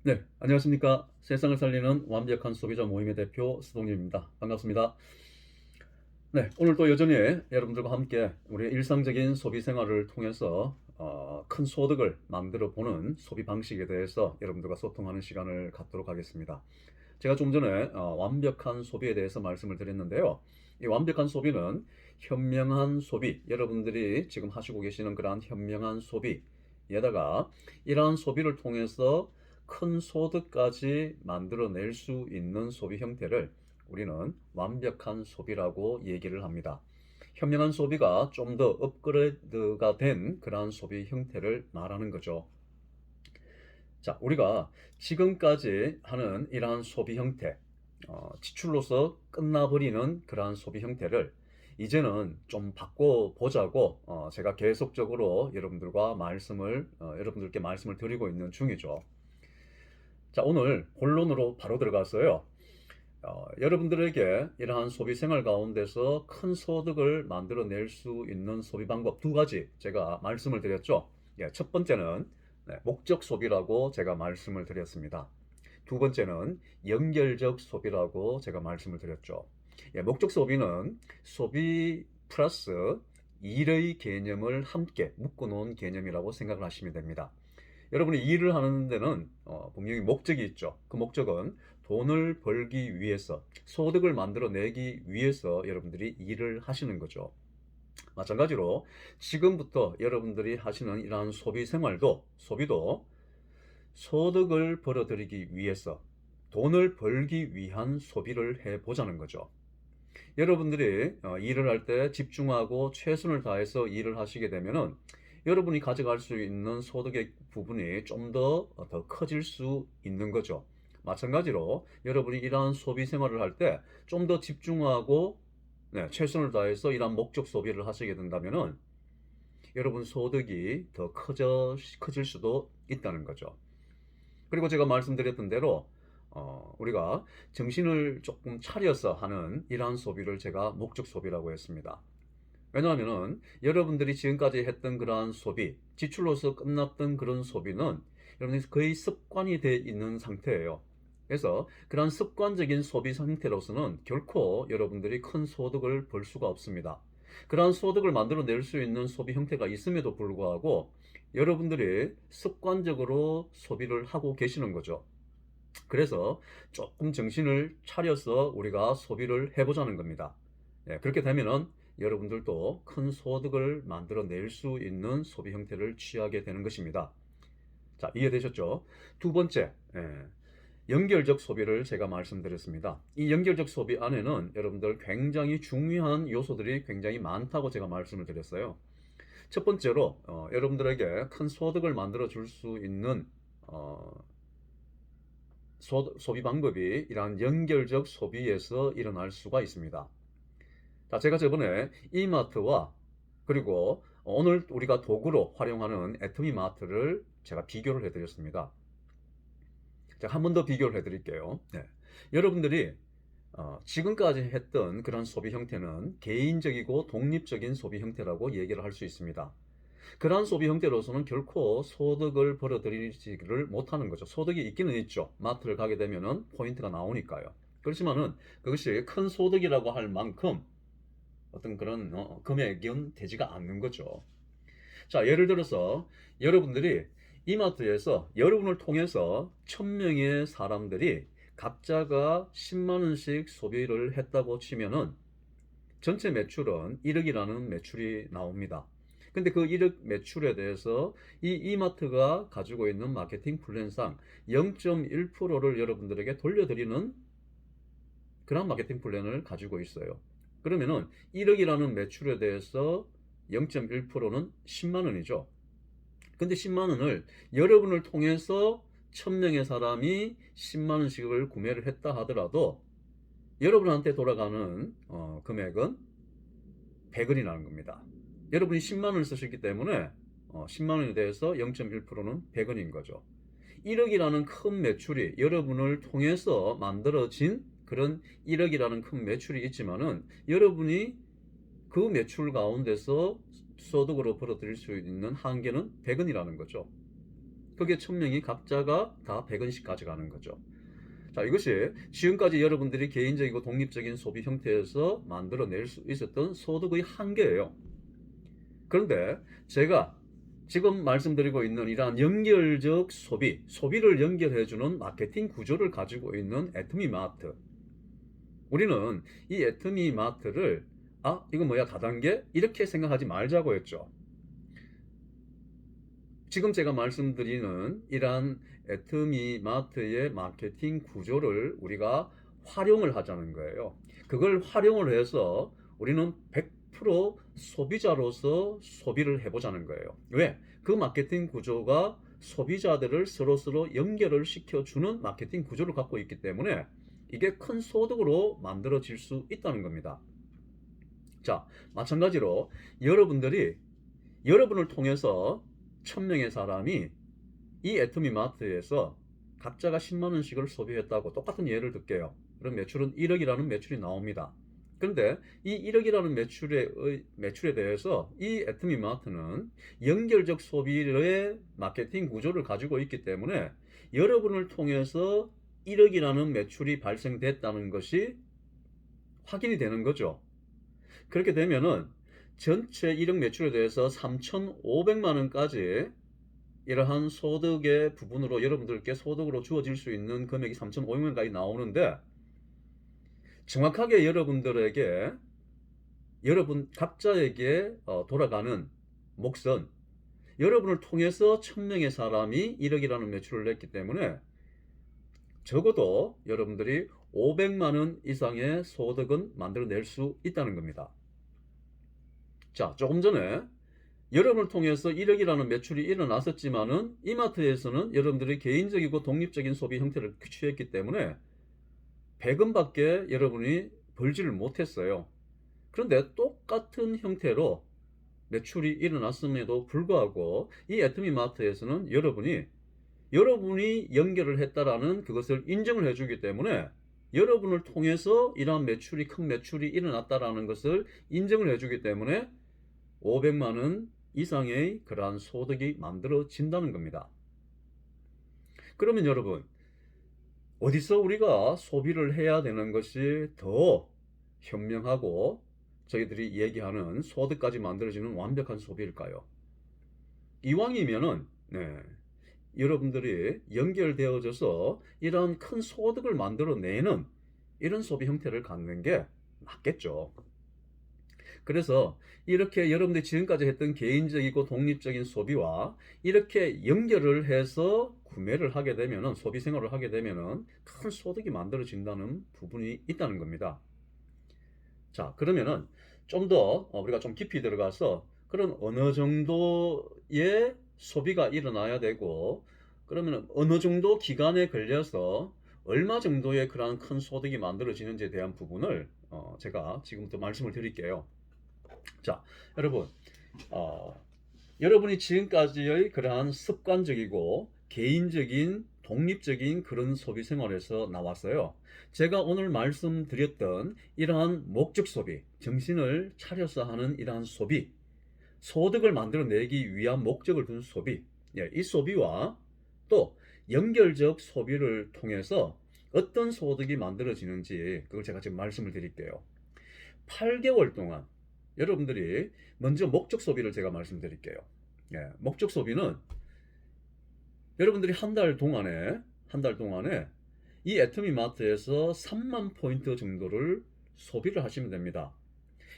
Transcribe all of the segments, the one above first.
네, 안녕하십니까. 세상을 살리는 완벽한 소비자 모임의 대표 수동님입니다. 반갑습니다. 네, 오늘 또 여전히 여러분들과 함께 우리의 일상적인 소비 생활을 통해서 큰 소득을 만들어 보는 소비 방식에 대해서 여러분들과 소통하는 시간을 갖도록 하겠습니다. 제가 좀 전에 완벽한 소비에 대해서 말씀을 드렸는데요. 이 완벽한 소비는 현명한 소비, 여러분들이 지금 하시고 계시는 그러한 현명한 소비에다가 이러한 소비를 통해서 큰 소득까지 만들어낼 수 있는 소비 형태를 우리는 완벽한 소비라고 얘기를 합니다. 현명한 소비가 좀 더 업그레이드가 된 그러한 소비 형태를 말하는 거죠. 자, 우리가 지금까지 하는 이러한 소비 형태, 지출로서 끝나버리는 그러한 소비 형태를 이제는 좀 바꿔보자고 제가 계속적으로 여러분들께 말씀을 드리고 있는 중이죠. 자, 오늘 본론으로 바로 들어가서요. 여러분들에게 이러한 소비 생활 가운데서 큰 소득을 만들어낼 수 있는 소비 방법 두 가지 제가 말씀을 드렸죠. 예, 첫 번째는 목적 소비라고 제가 말씀을 드렸습니다. 두 번째는 연결적 소비라고 제가 말씀을 드렸죠. 예, 목적 소비는 소비 플러스 일의 개념을 함께 묶어놓은 개념이라고 생각을 하시면 됩니다. 여러분이 일을 하는 데는 분명히 목적이 있죠. 그 목적은 돈을 벌기 위해서, 소득을 만들어내기 위해서 여러분들이 일을 하시는 거죠. 마찬가지로 지금부터 여러분들이 하시는 이러한 소비 생활도, 소비도 소득을 벌어들이기 위해서, 돈을 벌기 위한 소비를 해보자는 거죠. 여러분들이 일을 할 때 집중하고 최선을 다해서 일을 하시게 되면은 여러분이 가져갈 수 있는 소득의 부분이 좀 더 커질 수 있는 거죠. 마찬가지로 여러분이 이러한 소비 생활을 할 때 좀 더 집중하고 최선을 다해서 이러한 목적 소비를 하시게 된다면은 여러분 소득이 더 커질 수도 있다는 거죠. 그리고 제가 말씀드렸던 대로 우리가 정신을 조금 차려서 하는 이러한 소비를 제가 목적 소비라고 했습니다. 왜냐하면은 여러분들이 지금까지 했던 그러한 소비, 지출로서 끝났던 그런 소비는 여러분이 거의 습관이 되어 있는 상태예요. 그래서 그러한 습관적인 소비 상태로서는 결코 여러분들이 큰 소득을 벌 수가 없습니다. 그러한 소득을 만들어낼 수 있는 소비 형태가 있음에도 불구하고 여러분들이 습관적으로 소비를 하고 계시는 거죠. 그래서 조금 정신을 차려서 우리가 소비를 해보자는 겁니다. 예, 그렇게 되면은 여러분들도 큰 소득을 만들어낼 수 있는 소비 형태를 취하게 되는 것입니다. 자, 이해되셨죠? 두 번째, 연결적 소비를 제가 말씀드렸습니다. 이 연결적 소비 안에는 여러분들 굉장히 중요한 요소들이 굉장히 많다고 제가 말씀을 드렸어요. 첫 번째로 여러분들에게 큰 소득을 만들어 줄 수 있는 소비 방법이 이러한 연결적 소비에서 일어날 수가 있습니다. 자, 제가 저번에 이마트와 그리고 오늘 우리가 도구로 활용하는 애터미마트를 제가 비교를 해드렸습니다. 제가 한 번 더 비교를 해드릴게요. 네. 여러분들이 지금까지 했던 그런 소비 형태는 개인적이고 독립적인 소비 형태라고 얘기를 할 수 있습니다. 그러한 소비 형태로서는 결코 소득을 벌어들이지를 못하는 거죠. 소득이 있기는 있죠. 마트를 가게 되면은 포인트가 나오니까요. 그렇지만은 그것이 큰 소득이라고 할 만큼 어떤 그런 금액은 되지가 않는 거죠. 자, 예를 들어서 여러분들이 이마트에서 여러분을 통해서 1000명의 사람들이 각자가 10만 원씩 소비를 했다고 치면은 전체 매출은 1억이라는 매출이 나옵니다. 근데 그 1억 매출에 대해서 이 이마트가 가지고 있는 마케팅 플랜상 0.1%를 여러분들에게 돌려드리는 그런 마케팅 플랜을 가지고 있어요. 그러면은 1억이라는 매출에 대해서 0.1%는 10만 원이죠. 근데 10만 원을 여러분을 통해서 1000명의 사람이 10만 원씩을 구매를 했다 하더라도 여러분한테 돌아가는 금액은 100원이라는 겁니다. 여러분이 10만 원을 쓰셨기 때문에 10만 원에 대해서 0.1%는 100원인 거죠. 1억이라는 큰 매출이 여러분을 통해서 만들어진 그런 1억이라는 큰 매출이 있지만은 여러분이 그 매출 가운데서 소득으로 벌어들일 수 있는 한계는 100원이라는 거죠. 그게 1000명이 각자가 다 100원씩 가져가는 거죠. 자, 이것이 지금까지 여러분들이 개인적이고 독립적인 소비 형태에서 만들어낼 수 있었던 소득의 한계예요. 그런데 제가 지금 말씀드리고 있는 이러한 연결적 소비를 연결해주는 마케팅 구조를 가지고 있는 애터미마트. 우리는 이 애터미마트를 이거 뭐야 다단계? 이렇게 생각하지 말자고 했죠. 지금 제가 말씀드리는 이러한 애터미마트의 마케팅 구조를 우리가 활용을 하자는 거예요. 그걸 활용을 해서 우리는 100% 소비자로서 소비를 해보자는 거예요. 왜? 그 마케팅 구조가 소비자들을 서로 연결을 시켜주는 마케팅 구조를 갖고 있기 때문에 이게 큰 소득으로 만들어질 수 있다는 겁니다. 자, 마찬가지로 여러분을 통해서 1000명의 사람이 이 애터미마트에서 각자가 10만원씩을 소비했다고 똑같은 예를 들게요. 그럼 매출은 1억이라는 매출이 나옵니다. 그런데 이 1억이라는 매출에 대해서 이 애터미마트는 연결적 소비의 마케팅 구조를 가지고 있기 때문에 여러분을 통해서 1억이라는 매출이 발생됐다는 것이 확인이 되는 거죠. 그렇게 되면은 전체 1억 매출에 대해서 3,500만원까지 이러한 소득의 부분으로 여러분들께 소득으로 주어질 수 있는 금액이 3,500만원까지 나오는데 정확하게 여러분 각자에게 돌아가는 몫은 여러분을 통해서 1000명의 사람이 1억이라는 매출을 냈기 때문에 적어도 여러분들이 500만원 이상의 소득은 만들어낼 수 있다는 겁니다. 자, 조금 전에 여러분을 통해서 1억이라는 매출이 일어났었지만은 이마트에서는 여러분들이 개인적이고 독립적인 소비 형태를 취했기 때문에 100원밖에 여러분이 벌지를 못했어요. 그런데 똑같은 형태로 매출이 일어났음에도 불구하고 이 애터미마트에서는 여러분이 연결을 했다라는 그것을 인정을 해주기 때문에 여러분을 통해서 이러한 큰 매출이 일어났다라는 것을 인정을 해주기 때문에 500만원 이상의 그러한 소득이 만들어진다는 겁니다. 그러면 여러분, 어디서 우리가 소비를 해야 되는 것이 더 현명하고 저희들이 얘기하는 소득까지 만들어지는 완벽한 소비일까요? 이왕이면은 여러분들이 연결되어져서 이런 큰 소득을 만들어내는 이런 소비 형태를 갖는 게 맞겠죠. 그래서 이렇게 여러분들이 지금까지 했던 개인적이고 독립적인 소비와 이렇게 연결을 해서 구매를 하게 되면은 소비 생활을 하게 되면은 큰 소득이 만들어진다는 부분이 있다는 겁니다. 자, 그러면은 좀 더 우리가 좀 깊이 들어가서 그런 어느 정도의 소비가 일어나야 되고 그러면 어느 정도 기간에 걸려서 얼마 정도의 그러한 큰 소득이 만들어지는지에 대한 부분을 제가 지금부터 말씀을 드릴게요. 자, 여러분, 여러분이 지금까지의 그러한 습관적이고 개인적인 독립적인 그런 소비 생활에서 나왔어요. 제가 오늘 말씀드렸던 이러한 목적 소비, 정신을 차려서 하는 이러한 소비, 소득을 만들어내기 위한 목적을 둔 소비, 이 소비와 또 연결적 소비를 통해서 어떤 소득이 만들어지는지 그걸 제가 지금 말씀을 드릴게요. 8개월 동안 여러분들이 먼저 목적 소비를 제가 말씀드릴게요. 목적 소비는 여러분들이 한 달 동안에 이 애터미마트에서 3만 포인트 정도를 소비를 하시면 됩니다.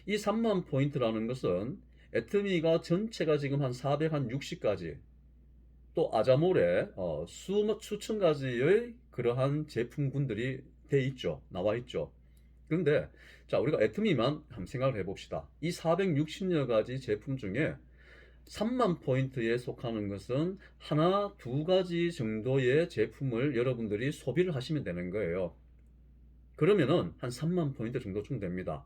이 3만 포인트라는 것은 애터미가 전체가 지금 한 460가지 또 아자몰에 수천 가지의 그러한 제품군들이 나와 있죠. 그런데 자, 우리가 애터미만 한번 생각을 해봅시다. 이 460여 가지 제품 중에 3만 포인트에 속하는 것은 하나, 두 가지 정도의 제품을 여러분들이 소비를 하시면 되는 거예요. 그러면은 한 3만 포인트 정도쯤 됩니다.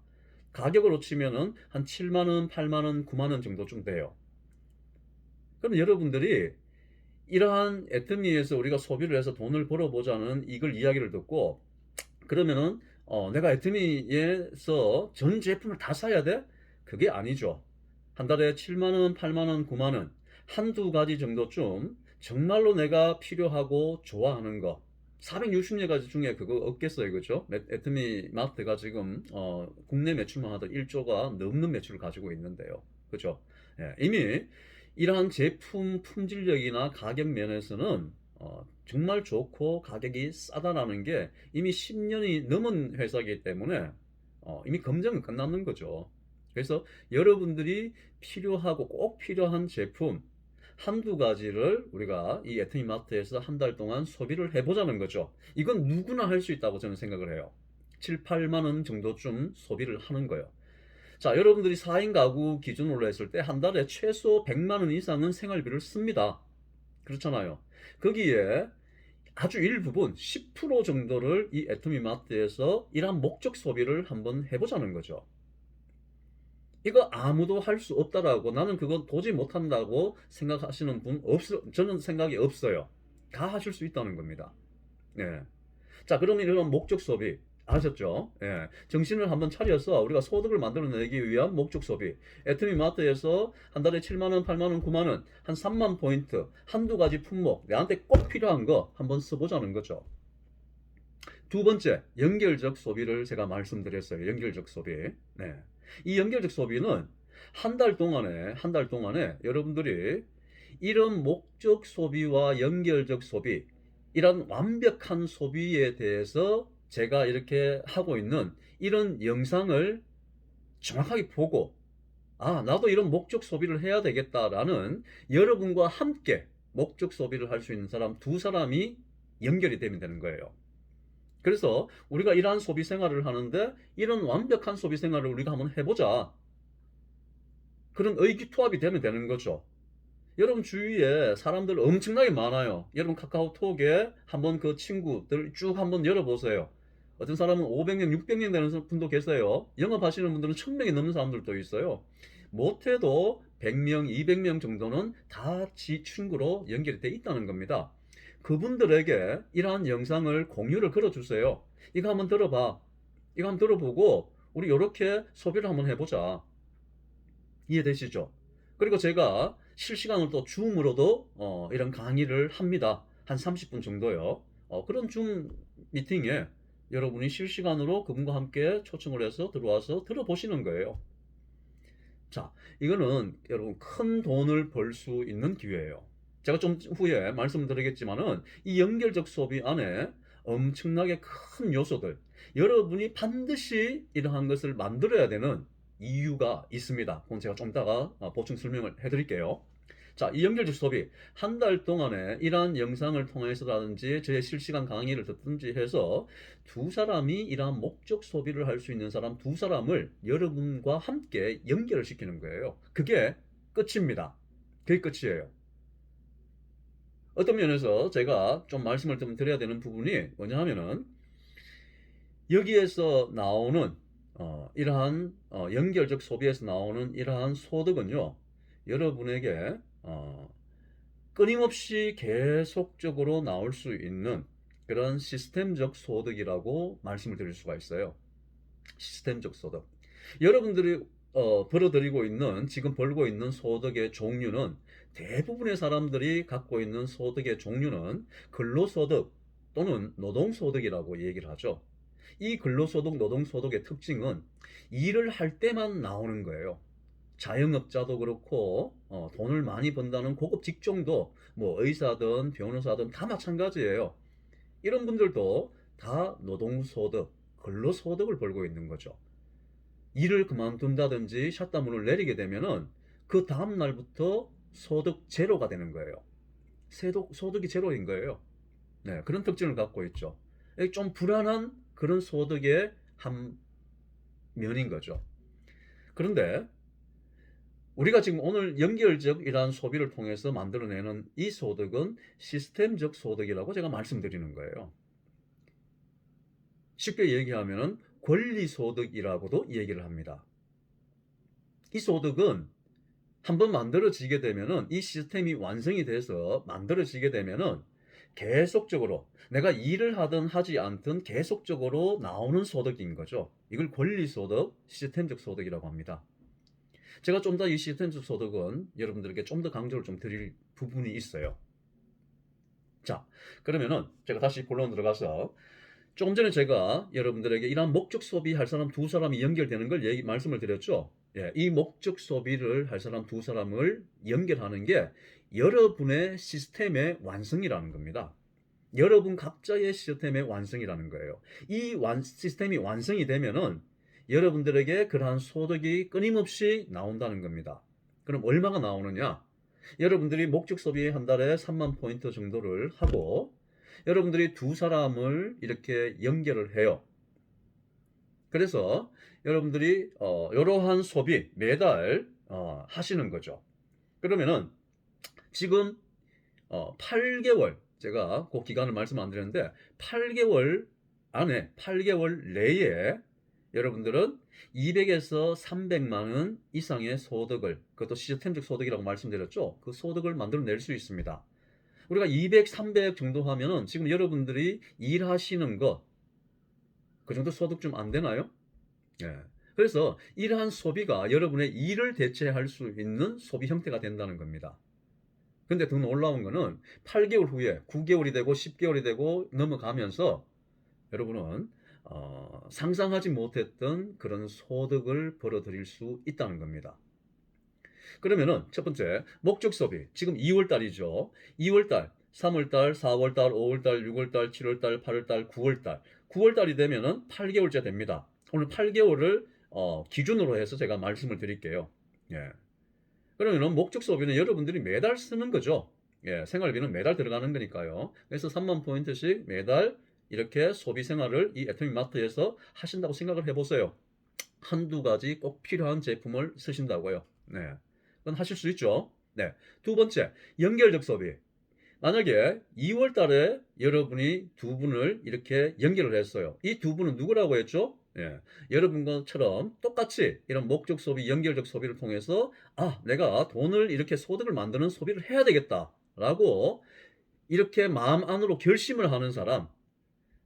가격으로 치면은 한 7만원, 8만원, 9만원 정도쯤 돼요. 그럼 여러분들이 이러한 애터미에서 우리가 소비를 해서 돈을 벌어보자는 이걸 이야기를 듣고 그러면은 내가 애터미에서 전 제품을 다 사야 돼? 그게 아니죠. 한 달에 7만원, 8만원, 9만원 한두 가지 정도쯤 정말로 내가 필요하고 좋아하는 거 460여 가지 중에 그거 없겠어요, 그죠? 애터미 마트가 지금 국내 매출만 하도 1조가 넘는 매출을 가지고 있는데요, 그죠? 예, 이미 이러한 제품 품질력이나 가격 면에서는 정말 좋고 가격이 싸다라는 게 이미 10년이 넘은 회사이기 때문에 이미 검증은 끝났는 거죠. 그래서 여러분들이 필요하고 꼭 필요한 제품 한두 가지를 우리가 이 애터미 마트에서 한 달 동안 소비를 해보자는 거죠. 이건 누구나 할 수 있다고 저는 생각을 해요. 7, 8만 원 정도쯤 소비를 하는 거예요. 자, 여러분들이 4인 가구 기준으로 했을 때 한 달에 최소 100만 원 이상은 생활비를 씁니다. 그렇잖아요. 거기에 아주 일부분 10% 정도를 이 애터미 마트에서 이러한 목적 소비를 한번 해보자는 거죠. 이거 아무도 할 수 없다라고, 나는 그건 도저히 못한다고 생각하시는 분 저는 생각이 없어요. 다 하실 수 있다는 겁니다. 예. 자, 그러면 이런 목적 소비 아셨죠? 예. 정신을 한번 차려서 우리가 소득을 만들어내기 위한 목적 소비. 애터미 마트에서 한 달에 7만 원, 8만 원, 9만 원, 한 3만 포인트, 한두 가지 품목, 내한테 꼭 필요한 거 한번 써보자는 거죠. 두 번째, 연결적 소비를 제가 말씀드렸어요. 연결적 소비. 네. 이 연결적 소비는 한 달 동안에 여러분들이 이런 목적 소비와 연결적 소비, 이런 완벽한 소비에 대해서 제가 이렇게 하고 있는 이런 영상을 정확하게 보고, 아, 나도 이런 목적 소비를 해야 되겠다라는 여러분과 함께 목적 소비를 할 수 있는 사람 두 사람이 연결이 되면 되는 거예요. 그래서 우리가 이러한 소비 생활을 하는데 이런 완벽한 소비 생활을 우리가 한번 해보자. 그런 의기투합이 되면 되는 거죠. 여러분 주위에 사람들 엄청나게 많아요. 여러분 카카오톡에 한번 그 친구들 쭉 한번 열어보세요. 어떤 사람은 500명, 600명 되는 분도 계세요. 영업하시는 분들은 1000명이 넘는 사람들도 있어요. 못해도 100명, 200명 정도는 다 지 친구로 연결이 돼 있다는 겁니다. 그분들에게 이러한 영상을 공유를 걸어주세요. 이거 한번 들어봐. 이거 한번 들어보고 우리 이렇게 소비를 한번 해보자. 이해되시죠? 그리고 제가 실시간으로 또 줌으로도 이런 강의를 합니다. 한 30분 정도요. 그런 줌 미팅에 여러분이 실시간으로 그분과 함께 초청을 해서 들어와서 들어보시는 거예요. 자, 이거는 여러분 큰 돈을 벌 수 있는 기회예요. 제가 좀 후에 말씀드리겠지만은 이 연결적 소비 안에 엄청나게 큰 요소들, 여러분이 반드시 이러한 것을 만들어야 되는 이유가 있습니다. 그건 제가 좀 이따가 보충 설명을 해드릴게요. 자, 이 연결적 소비 한 달 동안에 이러한 영상을 통해서라든지 제 실시간 강의를 듣든지 해서 두 사람이 이러한 목적 소비를 할 수 있는 사람 두 사람을 여러분과 함께 연결을 시키는 거예요. 그게 끝입니다. 그게 끝이에요. 어떤 면에서 제가 좀 말씀을 좀 드려야 되는 부분이 뭐냐 하면은 여기에서 나오는 이러한 연결적 소비에서 나오는 이러한 소득은요, 여러분에게 끊임없이 계속적으로 나올 수 있는 그런 시스템적 소득이라고 말씀을 드릴 수가 있어요. 시스템적 소득. 여러분들이 벌어들이고 있는, 지금 벌고 있는 소득의 종류는, 대부분의 사람들이 갖고 있는 소득의 종류는 근로소득 또는 노동소득이라고 얘기를 하죠. 이 근로소득, 노동소득의 특징은 일을 할 때만 나오는 거예요. 자영업자도 그렇고 돈을 많이 번다는 고급 직종도 뭐 의사든 변호사든 다 마찬가지예요. 이런 분들도 다 노동소득, 근로소득을 벌고 있는 거죠. 일을 그만둔다든지 샷다운을 내리게 되면은 그 다음 날부터 소득 제로가 되는 거예요. 소득이 제로인 거예요. 네, 그런 특징을 갖고 있죠. 좀 불안한 그런 소득의 한 면인 거죠. 그런데 우리가 지금 오늘 연결적이라는 소비를 통해서 만들어내는 이 소득은 시스템적 소득이라고 제가 말씀드리는 거예요. 쉽게 얘기하면 권리소득이라고도 얘기를 합니다. 이 소득은 한번 만들어지게 되면은, 이 시스템이 완성이 돼서 만들어지게 되면은 계속적으로 내가 일을 하든 하지 않든 계속적으로 나오는 소득인 거죠. 이걸 권리소득, 시스템적 소득이라고 합니다. 제가 좀 더 이 시스템적 소득은 여러분들에게 좀 더 강조를 좀 드릴 부분이 있어요. 자, 그러면은 제가 다시 본론 들어가서 조금 전에 제가 여러분들에게 이러한 목적 소비할 사람 두 사람이 연결되는 걸 말씀을 드렸죠. 예, 이 목적 소비를 할 사람 두 사람을 연결하는 게 여러분의 시스템의 완성이라는 겁니다. 여러분 각자의 시스템의 완성이라는 거예요. 이 시스템이 완성이 되면은 여러분들에게 그러한 소득이 끊임없이 나온다는 겁니다. 그럼 얼마가 나오느냐? 여러분들이 목적 소비 한 달에 3만 포인트 정도를 하고 여러분들이 두 사람을 이렇게 연결을 해요. 그래서 여러분들이 이러한 소비 매달 하시는 거죠. 그러면은 지금 8개월 제가 그 기간을 말씀 안 드렸는데 8개월 안에 8개월 내에 여러분들은 200에서 300만 원 이상의 소득을, 그것도 시스템적 소득이라고 말씀드렸죠. 그 소득을 만들어낼 수 있습니다. 우리가 200, 300 정도 하면은 지금 여러분들이 일하시는 거 그 정도 소득 좀 안 되나요? 예. 그래서 이러한 소비가 여러분의 일을 대체할 수 있는 소비 형태가 된다는 겁니다. 근데 더 놀라운 거는 8개월 후에 9개월이 되고 10개월이 되고 넘어가면서 여러분은 상상하지 못했던 그런 소득을 벌어들일 수 있다는 겁니다. 그러면은 첫 번째 목적 소비, 지금 2월달이죠. 2월달, 3월달, 4월달, 5월달, 6월달, 7월달, 8월달, 9월달. 9월달이 되면은 8개월째 됩니다. 오늘 8개월을 기준으로 해서 제가 말씀을 드릴게요. 예. 그러면은 목적 소비는 여러분들이 매달 쓰는 거죠. 예, 생활비는 매달 들어가는 거니까요. 그래서 3만 포인트씩 매달 이렇게 소비 생활을 이 애터미 마트에서 하신다고 생각을 해보세요. 한두 가지 꼭 필요한 제품을 쓰신다고요. 네. 그건 하실 수 있죠. 네. 두 번째, 연결적 소비. 만약에 2월 달에 여러분이 두 분을 이렇게 연결을 했어요. 이 두 분은 누구라고 했죠? 예, 여러분처럼 똑같이 이런 목적 소비, 연결적 소비를 통해서 내가 돈을 이렇게 소득을 만드는 소비를 해야 되겠다라고 이렇게 마음 안으로 결심을 하는 사람,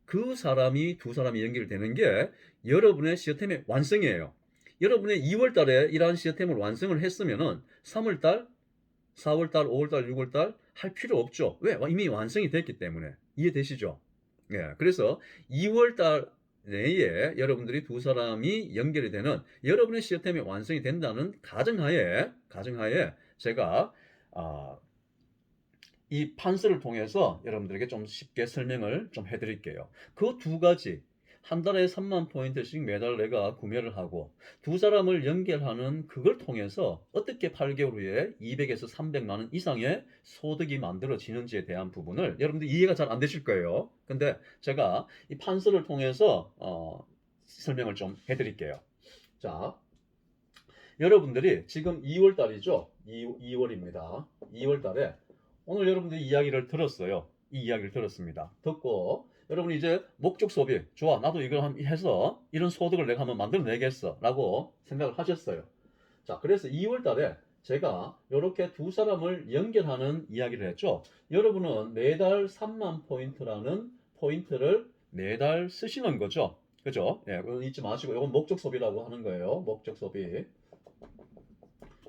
그 사람이 두 사람이 연결되는 게 여러분의 시스템의 완성이에요. 여러분의 2월 달에 이러한 시스템을 완성을 했으면은 3월 달, 4월 달, 5월 달, 6월 달 할 필요 없죠. 왜? 이미 완성이 됐기 때문에. 이해되시죠? 예. 그래서 2월 달 내에 여러분들이 두 사람이 연결이 되는 여러분의 시스템이 완성이 된다는 가정하에 제가 이 판서를 통해서 여러분들에게 좀 쉽게 설명을 좀 해드릴게요. 그 두 가지, 한 달에 3만 포인트씩 매달 내가 구매를 하고 두 사람을 연결하는 그걸 통해서 어떻게 8개월 후에 200에서 300만 원 이상의 소득이 만들어지는지에 대한 부분을 여러분들 이해가 잘 안 되실 거예요. 근데 제가 이 판서를 통해서 설명을 좀 해드릴게요. 자, 여러분들이 지금 2월 달이죠. 2월입니다. 2월 달에 오늘 여러분들이 이야기를 들었어요. 이 이야기를 들었습니다. 듣고 여러분 이제 목적 소비, 좋아, 나도 이걸 해서 이런 소득을 내가 한번 만들어내겠어 라고 생각을 하셨어요. 자, 그래서 2월 달에 제가 이렇게 두 사람을 연결하는 이야기를 했죠. 여러분은 매달 3만 포인트라는 포인트를 매달 쓰시는 거죠. 그죠? 예, 그건 잊지 마시고 이건 목적 소비라고 하는 거예요. 목적 소비.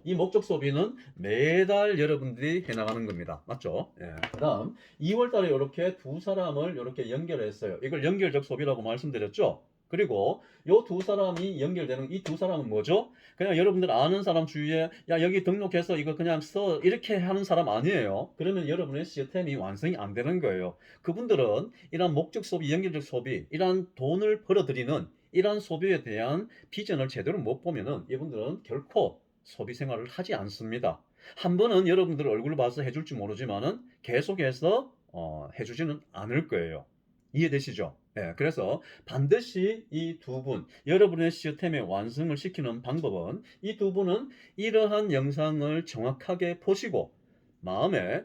이 목적 소비는 매달 여러분들이 해나가는 겁니다. 맞죠? 예. 그 다음 2월 달에 이렇게 두 사람을 이렇게 연결했어요. 이걸 연결적 소비라고 말씀드렸죠? 그리고 이 두 사람이 연결되는 이 두 사람은 뭐죠? 그냥 여러분들 아는 사람 주위에 야 여기 등록해서 이거 그냥 써 이렇게 하는 사람 아니에요. 그러면 여러분의 시스템이 완성이 안 되는 거예요. 그분들은 이런 목적 소비, 연결적 소비, 이런 돈을 벌어들이는 이런 소비에 대한 비전을 제대로 못 보면은 이분들은 결코 소비 생활을 하지 않습니다. 한 번은 여러분들 얼굴을 봐서 해줄지 모르지만은 계속해서 해주지는 않을 거예요. 이해되시죠? 네, 그래서 반드시 이 두 분, 여러분의 시스템의 완성을 시키는 방법은 이 두 분은 이러한 영상을 정확하게 보시고 마음에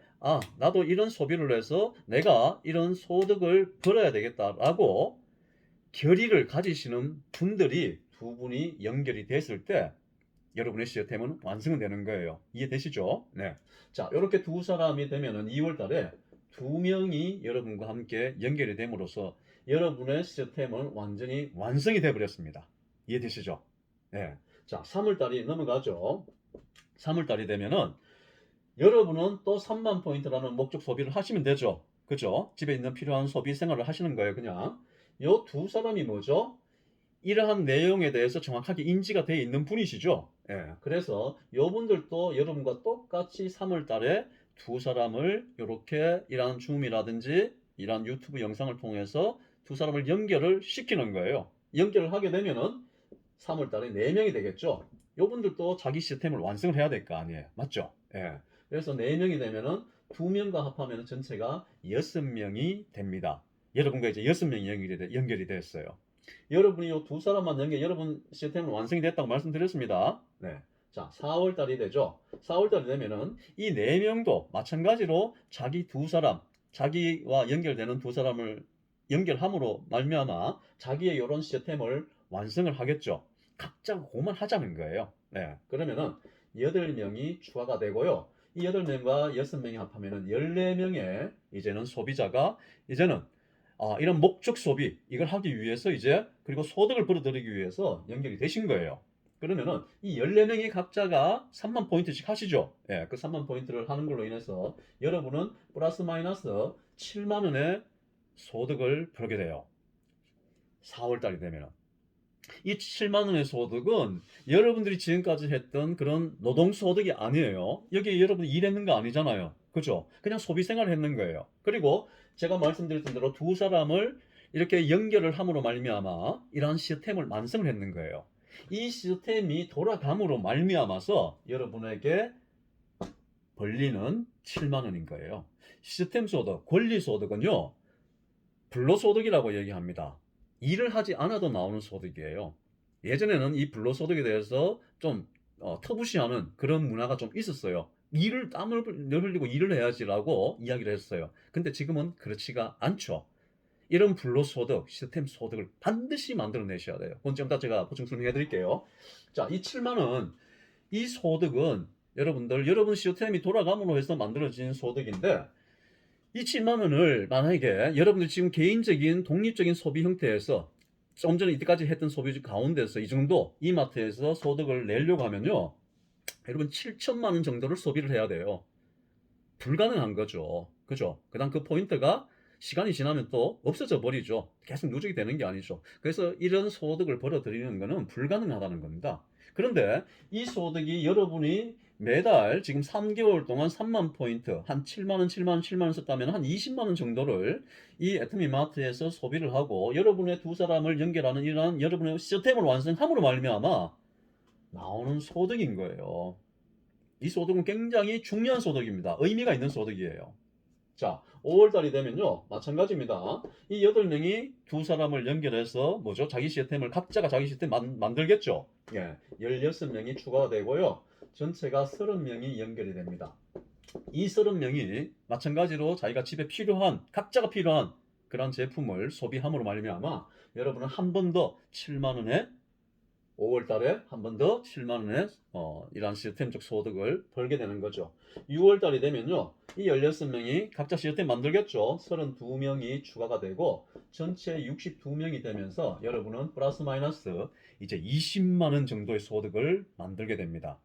나도 이런 소비를 해서 내가 이런 소득을 벌어야 되겠다라고 결의를 가지시는 분들이 두 분이 연결이 됐을 때 여러분의 시스템은 완성은 되는 거예요. 이해되시죠? 네. 자, 이렇게 두 사람이 되면은 2월 달에 두 명이 여러분과 함께 연결이 됨으로써 여러분의 시스템은 완전히 완성이 되어 버렸습니다. 이해되시죠? 네. 자, 3월 달이 넘어가죠. 3월 달이 되면은 여러분은 또 3만 포인트라는 목적 소비를 하시면 되죠. 그죠? 집에 있는 필요한 소비 생활을 하시는 거예요, 그냥. 요 두 사람이 뭐죠? 이러한 내용에 대해서 정확하게 인지가 되어 있는 분이시죠. 예. 그래서 요분들도 여러분과 똑같이 3월 달에 두 사람을 이렇게 이러한 줌이라든지 이러한 유튜브 영상을 통해서 두 사람을 연결을 시키는 거예요. 연결을 하게 되면은 3월 달에 4명이 되겠죠. 요분들도 자기 시스템을 완성을 해야 될 거 아니에요. 맞죠? 예. 그래서 4명이 되면은 2명과 합하면 전체가 6명이 됩니다. 여러분과 이제 6명이 연결이 됐어요. 여러분이 이 두 사람만 연결, 여러분 시스템은 완성이 됐다고 말씀드렸습니다. 네. 자, 4월 달이 되죠. 4월 달이 되면은 이 4명도 마찬가지로 자기 두 사람, 자기와 연결되는 두 사람을 연결함으로 말미암아 자기의 이런 시스템을 완성을 하겠죠. 각자 그것만 하자는 거예요. 네. 그러면은 8명이 추가가 되고요. 이 8명과 6명이 합하면은 14명의 이제는 소비자가 이제는 이런 목적 소비 이걸 하기 위해서 이제 그리고 소득을 벌어들이기 위해서 연결이 되신 거예요. 그러면은 이 14명이 각자가 3만 포인트씩 하시죠. 예, 그 3만 포인트를 하는 걸로 인해서 여러분은 플러스 마이너스 7만 원의 소득을 벌게 돼요. 4월 달이 되면은. 이 7만 원의 소득은 여러분들이 지금까지 했던 그런 노동 소득이 아니에요. 여기 여러분이 일했는 거 아니잖아요. 그죠? 그냥 소비 생활을 했는 거예요. 그리고 제가 말씀드렸던 대로 두 사람을 이렇게 연결을 함으로 말미암아 이러한 시스템을 완성을 했는 거예요. 이 시스템이 돌아감으로 말미암아서 여러분에게 벌리는 7만 원인 거예요. 시스템 소득, 권리 소득은요. 불로소득이라고 얘기합니다. 일을 하지 않아도 나오는 소득이에요. 예전에는 이 불로소득에 대해서 좀 터부시하는 그런 문화가 좀 있었어요. 일을 땀을 흘리고 일을 해야지라고 이야기를 했어요. 근데 지금은 그렇지가 않죠. 이런 불로소득, 시스템 소득을 반드시 만들어내셔야 돼요. 그건 좀 더 제가 보충 설명해 드릴게요. 자, 이 7만 원, 이 소득은 여러분 시스템이 돌아감으로 해서 만들어진 소득인데 이 7만 원을 만약에 여러분들 지금 개인적인 독립적인 소비 형태에서 좀 전에 이때까지 했던 소비 가운데서 이 정도 이마트에서 소득을 내려고 하면요. 여러분 7천만 원 정도를 소비를 해야 돼요. 불가능한 거죠. 그죠? 그다음 그 포인트가 시간이 지나면 또 없어져 버리죠. 계속 누적이 되는 게 아니죠. 그래서 이런 소득을 벌어들이는 것은 불가능하다는 겁니다. 그런데 이 소득이 여러분이 매달 지금 3개월 동안 3만 포인트, 한 7만 원, 7만 원, 7만 원 썼다면 한 20만 원 정도를 이 애터미마트에서 소비를 하고 여러분의 두 사람을 연결하는 이러한 여러분의 시스템을 완성함으로 말미암아 나오는 소득인 거예요. 이 소득은 굉장히 중요한 소득입니다. 의미가 있는 소득이에요. 자, 5월달이 되면요. 마찬가지입니다. 이 8명이 두 사람을 연결해서 뭐죠? 자기 시스템을 각자가 자기 시스템 만들겠죠. 예, 16명이 추가가 되고요. 전체가 30명이 연결이 됩니다. 이 30명이 마찬가지로 자기가 집에 필요한 각자가 필요한 그런 제품을 소비함으로 말미암아 여러분은 한 번 더 7만 원에 5월 달에 한 번 더 7만 원의 이러한 시스템적 소득을 벌게 되는 거죠. 6월 달이 되면요. 이 16명이 각자 시스템 만들겠죠. 32명이 추가가 되고 전체 62명이 되면서 여러분은 플러스 마이너스 이제 20만 원 정도의 소득을 만들게 됩니다.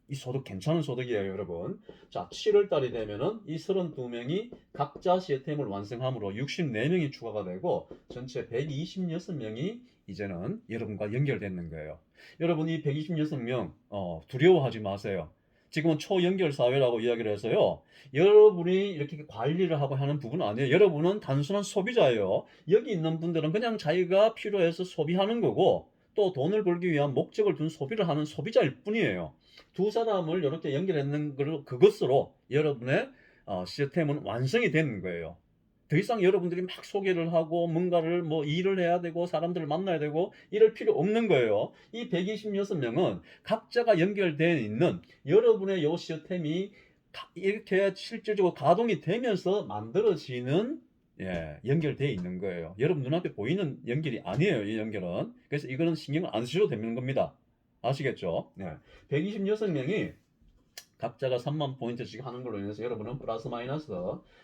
이 소득 괜찮은 소득이에요, 여러분. 자, 7월 달이 되면은 이 32명이 각자 시스템을 완성함으로 64명이 추가가 되고 전체 126명이 이제는 여러분과 연결되는 거예요. 여러분 이 126명 두려워하지 마세요. 지금은 초연결 사회라고 이야기를 해서요. 여러분이 이렇게 관리를 하고 하는 부분은 아니에요. 여러분은 단순한 소비자예요. 여기 있는 분들은 그냥 자기가 필요해서 소비하는 거고 또 돈을 벌기 위한 목적을 둔 소비를 하는 소비자일 뿐이에요. 두 사람을 이렇게 연결했는 그것으로 여러분의 시스템은 완성이 되는 거예요. 더 이상 여러분들이 막 소개를 하고 뭔가를 뭐 일을 해야 되고 사람들을 만나야 되고 이럴 필요 없는 거예요. 이 126명은 각자가 연결되어 있는 여러분의 요 시스템이 이렇게 실질적으로 가동이 되면서 만들어지는 연결되어 있는 거예요. 여러분 눈앞에 보이는 연결이 아니에요. 이 연결은. 그래서 이거는 신경을 안 쓰셔도 되는 겁니다. 아시겠죠? 126명이 각자가 3만 포인트씩 하는 걸로 인해서 여러분은 플러스 마이너스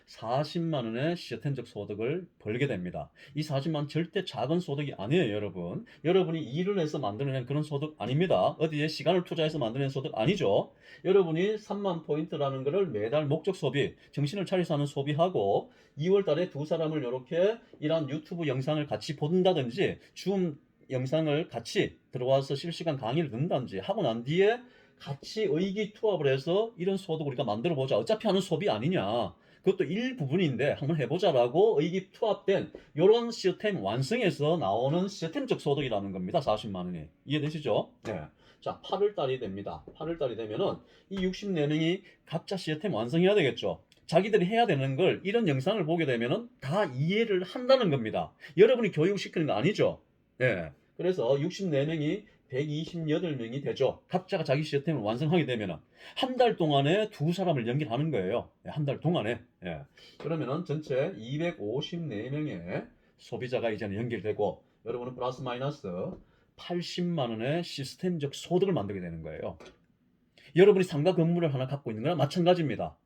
40만 원의 시스템적 소득을 벌게 됩니다. 이 40만 절대 작은 소득이 아니에요, 여러분. 여러분이 일을 해서 만들어낸 그런 소득 아닙니다. 어디에 시간을 투자해서 만들어낸 소득 아니죠. 여러분이 3만 포인트라는 거를 매달 목적 소비, 정신을 차려서 하는 소비하고 2월 달에 두 사람을 이렇게 이런 유튜브 영상을 같이 본다든지 줌 영상을 같이 들어와서 실시간 강의를 듣는다든지 하고 난 뒤에 같이 의기투합을 해서 이런 소득 우리가 만들어 보자. 어차피 하는 소비 아니냐. 그것도 일부분인데 한번 해보자라고 의기투합된 이런 시스템 완성해서 나오는 시스템적 소득이라는 겁니다. 40만 원이. 이해되시죠? 네. 자, 8월 달이 됩니다. 8월 달이 되면은 이 64명이 각자 시스템 완성해야 되겠죠. 자기들이 해야 되는 걸 이런 영상을 보게 되면은 다 이해를 한다는 겁니다. 여러분이 교육시키는 거 아니죠? 예. 그래서 64명이 128명이 되죠. 각자가 자기 시스템을 완성하게 되면은 한 달 동안에 두 사람을 연결하는 거예요. 한 달 동안에. 예. 그러면은 전체 254명의 소비자가 이제는 연결되고 여러분은 플러스 마이너스 80만 원의 시스템적 소득을 만들게 되는 거예요. 여러분이 상가 건물을 하나 갖고 있는 거나 마찬가지입니다.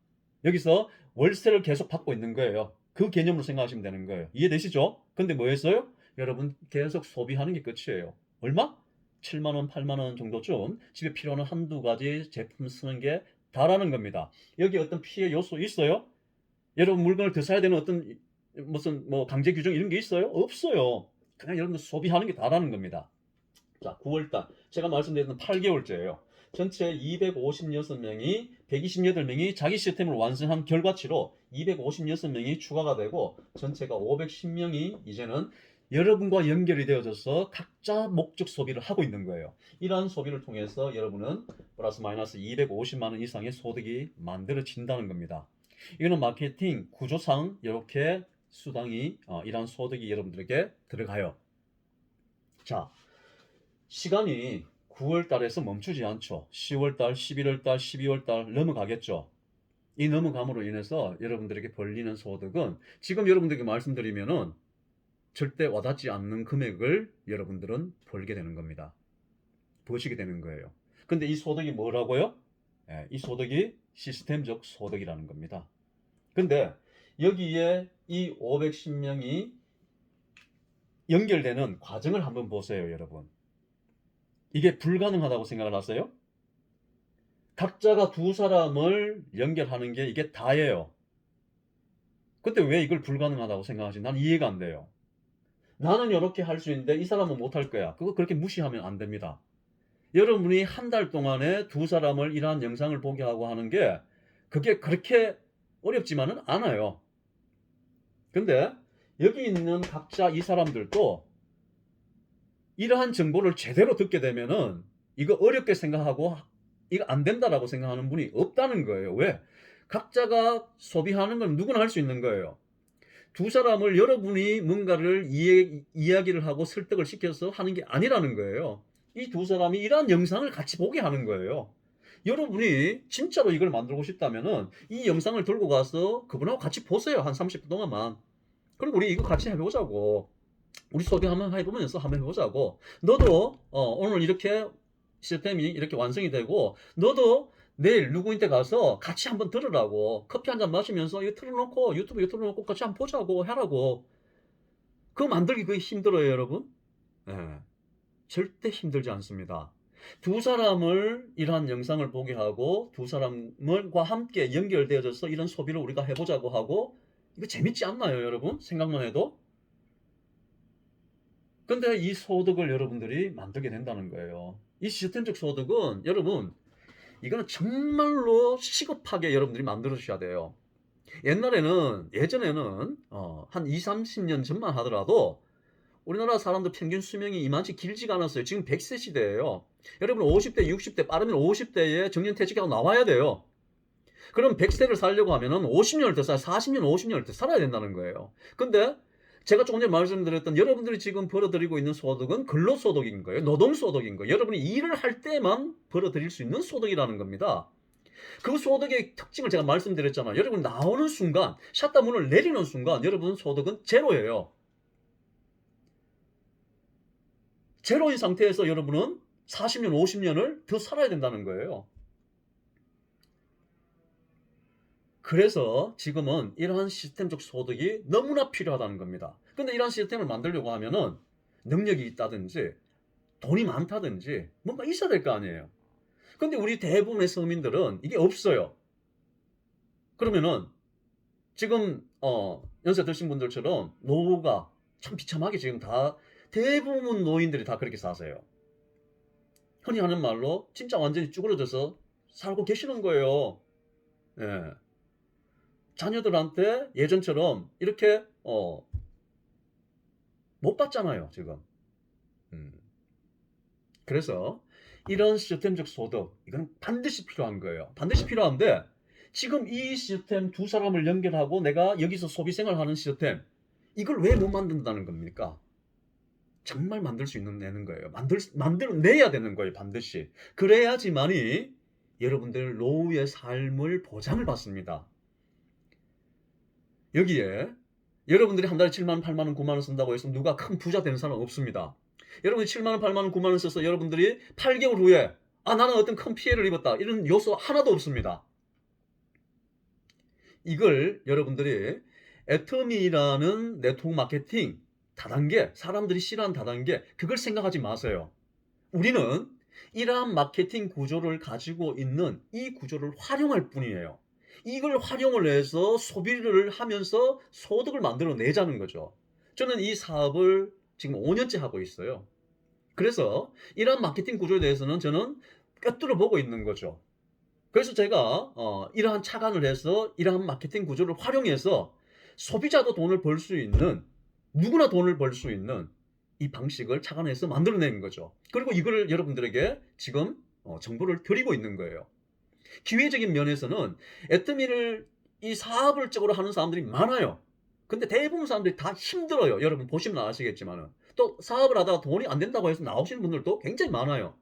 여기서 월세를 계속 받고 있는 거예요. 그 개념으로 생각하시면 되는 거예요. 이해되시죠? 근데 뭐 했어요? 여러분 계속 소비하는 게 끝이에요. 얼마? 7만 원, 8만 원 정도쯤 집에 필요한 한두 가지 제품 쓰는 게 다라는 겁니다. 여기 어떤 피해 요소 있어요? 여러분 물건을 더 사야 되는 어떤 무슨 뭐 강제 규정 이런 게 있어요? 없어요. 그냥 여러분들 소비하는 게 다라는 겁니다. 자, 9월달 제가 말씀드렸던 8개월째예요. 전체 256명이 128명이 자기 시스템을 완성한 결과치로 256명이 추가가 되고 전체가 510명이 이제는 여러분과 연결이 되어져서 각자 목적 소비를 하고 있는 거예요. 이러한 소비를 통해서 여러분은 플러스 마이너스 250만 원 이상의 소득이 만들어진다는 겁니다. 이거는 마케팅 구조상 이렇게 수당이 이러한 소득이 여러분들에게 들어가요. 자, 시간이 9월 달에서 멈추지 않죠. 10월 달, 11월 달, 12월 달 넘어가겠죠. 이 넘어감으로 인해서 여러분들에게 벌리는 소득은 지금 여러분들에게 말씀드리면은 절대 와닿지 않는 금액을 여러분들은 벌게 되는 겁니다. 버시게 되는 거예요. 근데 이 소득이 뭐라고요? 이 소득이 시스템적 소득이라는 겁니다. 근데 여기에 이 510명이 연결되는 과정을 한번 보세요, 여러분. 이게 불가능하다고 생각을 하세요? 각자가 두 사람을 연결하는 게 이게 다예요. 근데 왜 이걸 불가능하다고 생각하지? 난 이해가 안 돼요. 나는 이렇게 할 수 있는데 이 사람은 못 할 거야. 그거 그렇게 무시하면 안 됩니다. 여러분이 한 달 동안에 두 사람을 이러한 영상을 보게 하고 하는 게 그게 그렇게 어렵지만은 않아요. 근데 여기 있는 각자 이 사람들도 이러한 정보를 제대로 듣게 되면은 이거 어렵게 생각하고 이거 안 된다라고 생각하는 분이 없다는 거예요. 왜? 각자가 소비하는 건 누구나 할 수 있는 거예요. 두 사람을 여러분이 뭔가를 이야기를 하고 설득을 시켜서 하는 게 아니라는 거예요. 이 두 사람이 이러한 영상을 같이 보게 하는 거예요. 여러분이 진짜로 이걸 만들고 싶다면은 이 영상을 들고 가서 그분하고 같이 보세요. 한 30분 동안만. 그리고 우리 이거 같이 해보자고. 우리 소비 한번 해보면서 한번 해보자고. 너도 오늘 이렇게 시스템이 이렇게 완성이 되고 너도 내일 누구한테 가서 같이 한번 들으라고. 커피 한잔 마시면서 이거 틀어놓고 유튜브 이거 틀어놓고 같이 한번 보자고 하라고. 그거 만들기 그게 힘들어요, 여러분? 네. 절대 힘들지 않습니다. 두 사람을 이러한 영상을 보게 하고 두 사람과 함께 연결되어져서 이런 소비를 우리가 해보자고 하고 이거 재밌지 않나요, 여러분? 생각만 해도. 근데 이 소득을 여러분들이 만들게 된다는 거예요. 이 시스템적 소득은 여러분 이거는 정말로 시급하게 여러분들이 만들어 주셔야 돼요. 예전에는 한 2, 30년 전만 하더라도 우리나라 사람들 평균 수명이 이만치 길지가 않았어요. 지금 100세 시대예요. 여러분 50대, 60대, 빠르면 50대에 정년퇴직하고 나와야 돼요. 그럼 100세를 살려고 하면은 50년을 더 살아, 40년, 50년을 더 살아야 된다는 거예요. 근데 제가 조금 전에 말씀드렸던 여러분들이 지금 벌어들이고 있는 소득은 근로소득인 거예요. 노동소득인 거예요. 여러분이 일을 할 때만 벌어들일 수 있는 소득이라는 겁니다. 그 소득의 특징을 제가 말씀드렸잖아요. 여러분 나오는 순간, 샷다문을 내리는 순간 여러분 소득은 제로예요. 제로인 상태에서 여러분은 40년, 50년을 더 살아야 된다는 거예요. 그래서 지금은 이러한 시스템적 소득이 너무나 필요하다는 겁니다. 근데 이러한 시스템을 만들려고 하면은 능력이 있다든지 돈이 많다든지 뭔가 있어야 될 거 아니에요. 근데 우리 대부분의 서민들은 이게 없어요. 그러면은 지금 연세 드신 분들처럼 노후가 참 비참하게 지금 다 대부분 노인들이 다 그렇게 사세요. 흔히 하는 말로 진짜 완전히 쭈그러져서 살고 계시는 거예요. 예. 자녀들한테 예전처럼 이렇게 못 받잖아요, 지금. 그래서 이런 시스템적 소득, 이건 반드시 필요한 거예요. 반드시 필요한데 지금 이 시스템 두 사람을 연결하고 내가 여기서 소비 생활하는 시스템, 이걸 왜 못 만든다는 겁니까? 정말 만들 수 있는 거예요. 만들어내야 되는 거예요, 반드시. 그래야지만이 여러분들 노후의 삶을 보장을 받습니다. 여기에 여러분들이 한 달에 7만 원, 8만 원, 9만 원 쓴다고 해서 누가 큰 부자 되는 사람 없습니다. 여러분이 7만 원, 8만 원, 9만 원 써서 여러분들이 8개월 후에 나는 어떤 큰 피해를 입었다. 이런 요소 하나도 없습니다. 이걸 여러분들이 애터미라는 네트워크 마케팅 다단계, 사람들이 싫어하는 다단계, 그걸 생각하지 마세요. 우리는 이러한 마케팅 구조를 가지고 있는 이 구조를 활용할 뿐이에요. 이걸 활용을 해서 소비를 하면서 소득을 만들어내자는 거죠. 저는 이 사업을 지금 5년째 하고 있어요. 그래서 이러한 마케팅 구조에 대해서는 저는 꿰뚫어 보고 있는 거죠. 그래서 제가 이러한 착안을 해서 이러한 마케팅 구조를 활용해서 소비자도 돈을 벌 수 있는, 누구나 돈을 벌 수 있는 이 방식을 착안해서 만들어낸 거죠. 그리고 이걸 여러분들에게 지금 정보를 드리고 있는 거예요. 기회적인 면에서는 애터미를 이 사업을 적으로 하는 사람들이 많아요. 근데 대부분 사람들이 다 힘들어요. 여러분 보시면 아시겠지만은. 또 사업을 하다가 돈이 안 된다고 해서 나오시는 분들도 굉장히 많아요.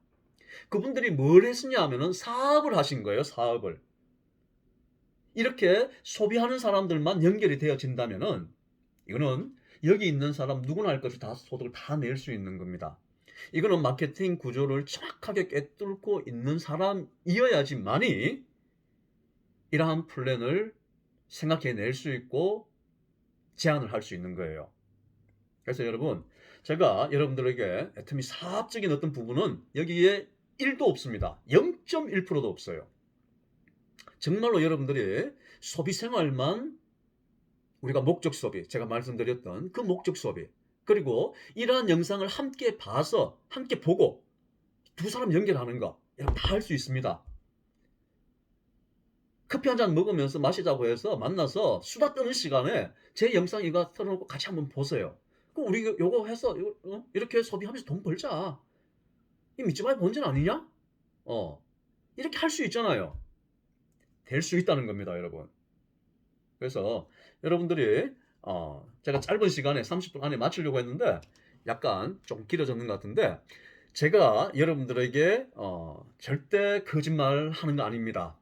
그분들이 뭘 했으냐 하면은 사업을 하신 거예요, 사업을. 이렇게 소비하는 사람들만 연결이 되어진다면은 이거는 여기 있는 사람 누구나 할 것이 다 소득을 다 낼 수 있는 겁니다. 이거는 마케팅 구조를 정확하게 꿰뚫고 있는 사람이어야지만이 이러한 플랜을 생각해낼 수 있고 제안을 할 수 있는 거예요. 그래서 여러분, 제가 여러분들에게 애터미 사업적인 어떤 부분은 여기에 1도 없습니다. 0.1%도 없어요. 정말로 여러분들이 소비 생활만 우리가 목적 소비, 제가 말씀드렸던 그 목적 소비, 그리고 이러한 영상을 함께 봐서 함께 보고 두 사람 연결하는 거 이렇게 다 할 수 있습니다. 커피 한 잔 먹으면서 마시자고 해서 만나서 수다 떠는 시간에 제 영상 이거 틀어놓고 같이 한번 보세요. 그럼 우리 요거 해서 이렇게 소비하면서 돈 벌자. 이 믿지마의 본전 아니냐? 이렇게 할 수 있잖아요. 될 수 있다는 겁니다, 여러분. 그래서 여러분들이 제가 짧은 시간에 30분 안에 마치려고 했는데 약간 좀 길어졌는 것 같은데 제가 여러분들에게 절대 거짓말 하는 거 아닙니다.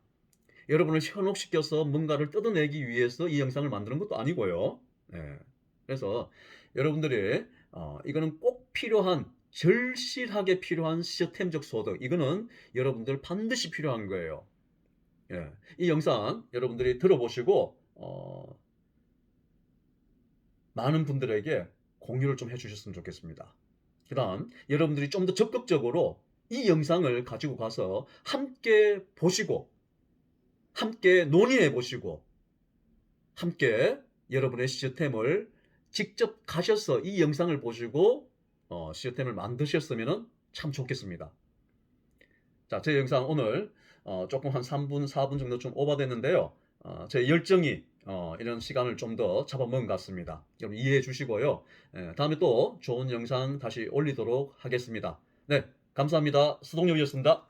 여러분을 현혹시켜서 뭔가를 뜯어내기 위해서 이 영상을 만드는 것도 아니고요. 예. 그래서 여러분들이 이거는 꼭 필요한, 절실하게 필요한 시스템적 소득, 이거는 여러분들 반드시 필요한 거예요. 예. 이 영상 여러분들이 들어보시고 많은 분들에게 공유를 좀 해주셨으면 좋겠습니다. 그 다음 여러분들이 좀 더 적극적으로 이 영상을 가지고 가서 함께 보시고 함께 논의해 보시고 함께 여러분의 시스템을 직접 가셔서 이 영상을 보시고 시스템을 만드셨으면 참 좋겠습니다. 자, 제 영상 오늘 조금 한 3분, 4분 정도 좀 오버됐는데요. 제 열정이 이런 시간을 좀 더 잡아먹은 것 같습니다. 여러분 이해해 주시고요. 다음에 또 좋은 영상 다시 올리도록 하겠습니다. 네, 감사합니다. 수동력이었습니다.